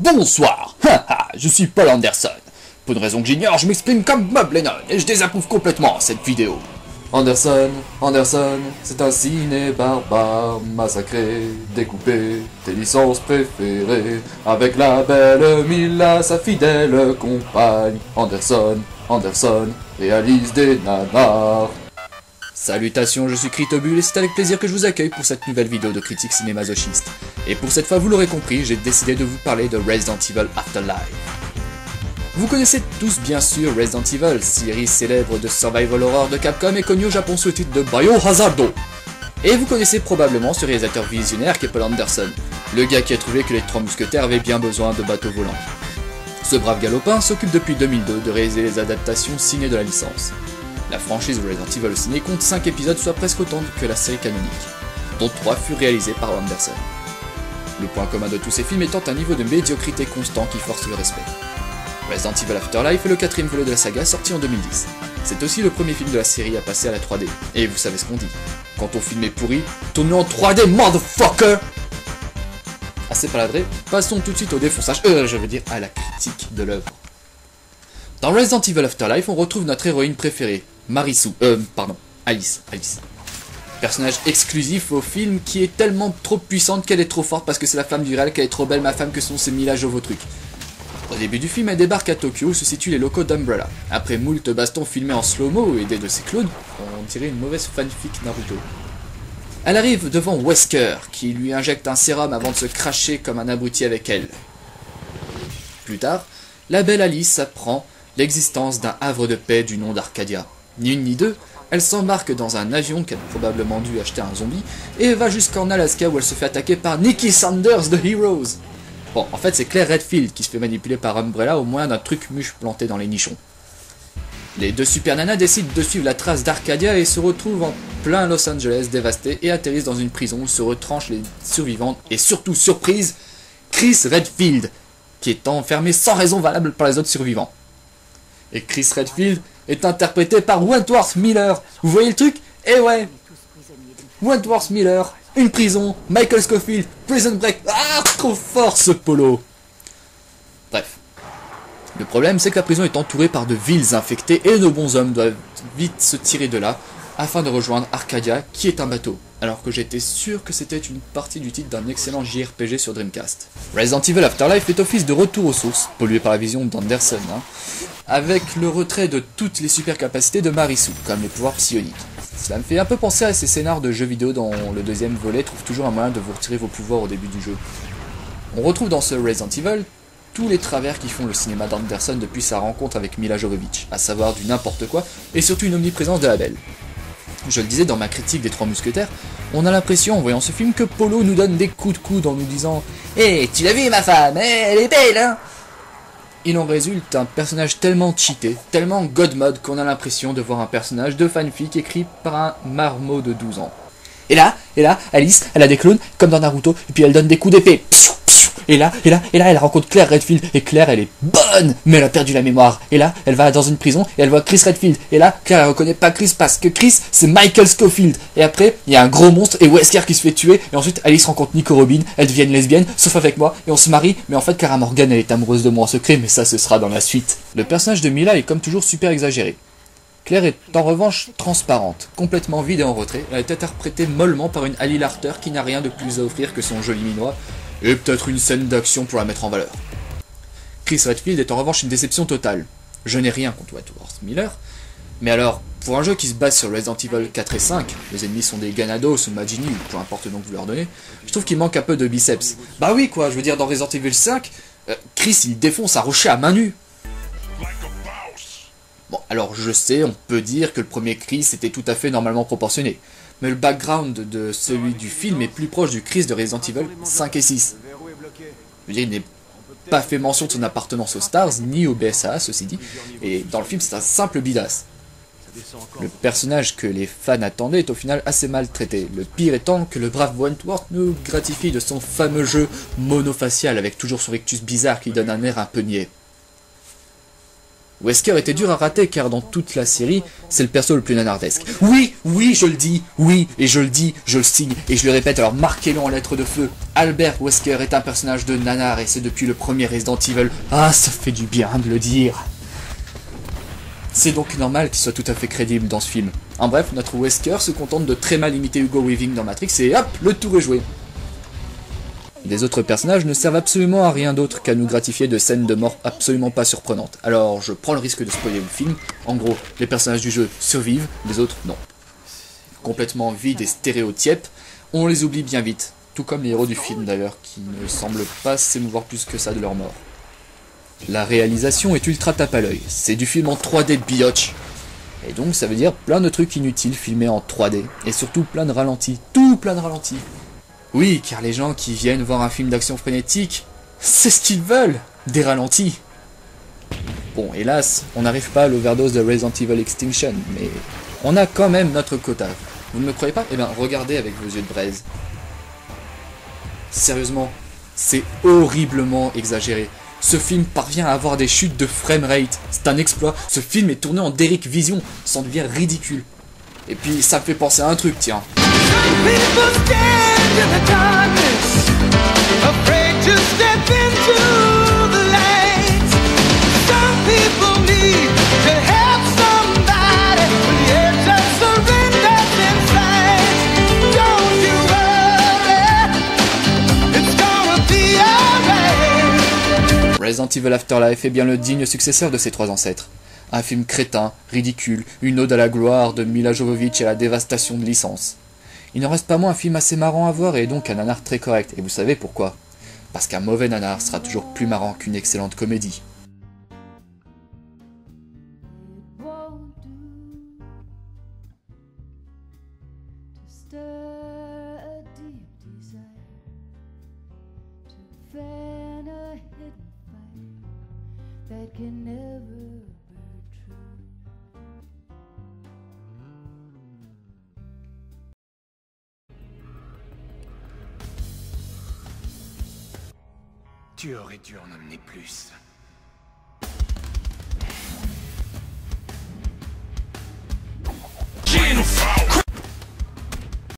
Bonsoir, je suis Paul Anderson. Pour une raison que j'ignore, je m'exprime comme Bob Lennon et je désapprouve complètement cette vidéo. Anderson, c'est un ciné barbare, massacré, découpé, tes licences préférées, avec la belle Mila, sa fidèle compagne. Anderson, réalise des nanars. Salutations, je suis Critobul et c'est avec plaisir que je vous accueille pour cette nouvelle vidéo de critique cinémasochiste. Et pour cette fois, vous l'aurez compris, j'ai décidé de vous parler de Resident Evil Afterlife. Vous connaissez tous bien sûr Resident Evil, série célèbre de survival horror de Capcom et connue au Japon sous le titre de Biohazard. Et vous connaissez probablement ce réalisateur visionnaire qui est Paul Anderson, le gars qui a trouvé que les Trois Mousquetaires avaient bien besoin de bateaux volants. Ce brave galopin s'occupe depuis 2002 de réaliser les adaptations ciné de la licence. La franchise Resident Evil au ciné compte 5 épisodes, soit presque autant que la série canonique, dont 3 furent réalisés par Anderson. Le point commun de tous ces films étant un niveau de médiocrité constant qui force le respect. Resident Evil Afterlife est le 4ème volet de la saga sorti en 2010. C'est aussi le premier film de la série à passer à la 3D. Et vous savez ce qu'on dit. Quand ton film est pourri, tourne-le en 3D, motherfucker! Assez paladré, passons tout de suite au défonçage, je veux dire à la critique de l'œuvre. Dans Resident Evil Afterlife, on retrouve notre héroïne préférée, Alice. Personnage exclusif au film qui est tellement trop puissante qu'elle est trop forte parce que c'est la femme du réel, qu'elle est trop belle ma femme que son c'est Mila Jovovich. Au début du film, elle débarque à Tokyo où se situent les locaux d'Umbrella. Après moult bastons filmés en slow-mo aidés de ses clones, on dirait une mauvaise fanfic Naruto. Elle arrive devant Wesker qui lui injecte un sérum avant de se cracher comme un abruti avec elle. Plus tard, la belle Alice apprend l'existence d'un havre de paix du nom d'Arcadia. Ni une ni deux, elle s'embarque dans un avion qu'elle a probablement dû acheter à un zombie et va jusqu'en Alaska où elle se fait attaquer par Nikki Sanders de Heroes. Bon, en fait c'est Claire Redfield qui se fait manipuler par Umbrella au moyen d'un truc mûche planté dans les nichons. Les deux super nanas décident de suivre la trace d'Arcadia et se retrouvent en plein Los Angeles dévasté et atterrissent dans une prison où se retranchent les survivantes et surtout, surprise, Chris Redfield, qui est enfermé sans raison valable par les autres survivants. Et Chris Redfield est interprété par Wentworth Miller. Vous voyez le truc? Eh ouais, Wentworth Miller, une prison, Michael Scofield, Prison Break. Ah, trop fort ce polo. Bref. Le problème, c'est que la prison est entourée par de villes infectées et nos bons hommes doivent vite se tirer de là afin de rejoindre Arcadia, qui est un bateau. Alors que j'étais sûr que c'était une partie du titre d'un excellent JRPG sur Dreamcast. Resident Evil Afterlife fait office de retour aux sources, pollué par la vision d'Anderson, avec le retrait de toutes les super capacités de Marisu, comme les pouvoirs psioniques. Cela me fait un peu penser à ces scénars de jeux vidéo dont le deuxième volet trouve toujours un moyen de vous retirer vos pouvoirs au début du jeu. On retrouve dans ce Resident Evil tous les travers qui font le cinéma d'Anderson depuis sa rencontre avec Mila Jovovich, à savoir du n'importe quoi et surtout une omniprésence de la belle. Je le disais dans ma critique des Trois Mousquetaires, on a l'impression en voyant ce film que Polo nous donne des coups de coude en nous disant « Eh, tu l'as vu ma femme, elle est belle, hein ?» Il en résulte un personnage tellement cheaté, tellement god mode qu'on a l'impression de voir un personnage de fanfic écrit par un marmot de 12 ans. Et là, Alice, elle a des clones, comme dans Naruto, et puis elle donne des coups d'épée. Et là, elle rencontre Claire Redfield, et Claire, elle est bonne, mais elle a perdu la mémoire. Et là, elle va dans une prison, et elle voit Chris Redfield. Et là, Claire, elle reconnaît pas Chris, parce que Chris, c'est Michael Scofield. Et après, il y a un gros monstre, et Wesker qui se fait tuer, et ensuite, Alice rencontre Nico Robin, elles deviennent lesbiennes, sauf avec moi, et on se marie, mais en fait, Clara Morgan, elle est amoureuse de moi en secret, mais ça, ce sera dans la suite. Le personnage de Mila est comme toujours super exagéré. Claire est en revanche transparente, complètement vide et en retrait. Elle est interprétée mollement par une Ali Larter qui n'a rien de plus à offrir que son joli minois, et peut-être une scène d'action pour la mettre en valeur. Chris Redfield est en revanche une déception totale. Je n'ai rien contre Wentworth Miller, mais alors, pour un jeu qui se base sur Resident Evil 4 et 5, les ennemis sont des Ganados ou Magini, ou peu importe le nom que vous leur donnez, je trouve qu'il manque un peu de biceps. Bah oui quoi, je veux dire dans Resident Evil 5, Chris il défonce un rocher à main nue. Bon, alors je sais, on peut dire que le premier Chris était tout à fait normalement proportionné, mais le background de celui du film est plus proche du Chris de Resident Evil 5 et 6. Je veux dire, il n'est pas fait mention de son appartenance aux Stars, ni au BSAA, ceci dit, et dans le film c'est un simple bidasse. Le personnage que les fans attendaient est au final assez mal traité, le pire étant que le brave Wentworth nous gratifie de son fameux jeu monofacial avec toujours son rictus bizarre qui donne un air un peu niais. Wesker était dur à rater car dans toute la série, c'est le perso le plus nanardesque. Oui, oui, je le dis, oui, et je le dis, je le signe, et je le répète, alors marquez-le en lettres de feu. Albert Wesker est un personnage de nanar et c'est depuis le premier Resident Evil. Ah, ça fait du bien de le dire. C'est donc normal qu'il soit tout à fait crédible dans ce film. En bref, notre Wesker se contente de très mal imiter Hugo Weaving dans Matrix et hop, le tour est joué. Les autres personnages ne servent absolument à rien d'autre qu'à nous gratifier de scènes de mort absolument pas surprenantes. Alors je prends le risque de spoiler le film. En gros, les personnages du jeu survivent, les autres non. Complètement vides et stéréotypes, on les oublie bien vite. Tout comme les héros du film d'ailleurs, qui ne semblent pas s'émouvoir plus que ça de leur mort. La réalisation est ultra tape à l'œil. C'est du film en 3D biotch. Et donc ça veut dire plein de trucs inutiles filmés en 3D. Et surtout plein de ralentis. Tout plein de ralentis. Oui, car les gens qui viennent voir un film d'action frénétique, c'est ce qu'ils veulent, des ralentis. Bon, hélas, on n'arrive pas à l'overdose de Resident Evil Extinction, mais on a quand même notre quota. Vous ne me croyez pas? Eh bien, regardez avec vos yeux de braise. Sérieusement, c'est horriblement exagéré. Ce film parvient à avoir des chutes de framerate, c'est un exploit. Ce film est tourné en Derek Vision, ça en devient ridicule. Et puis, ça me fait penser à un truc, tiens. Resident Evil Afterlife est bien le digne successeur de ses trois ancêtres. Un film crétin, ridicule, une ode à la gloire de Mila Jovovich et à la dévastation de licence. Il n'en reste pas moins un film assez marrant à voir et donc un nanar très correct. Et vous savez pourquoi? Parce qu'un mauvais nanar sera toujours plus marrant qu'une excellente comédie. Tu aurais dû en emmener plus.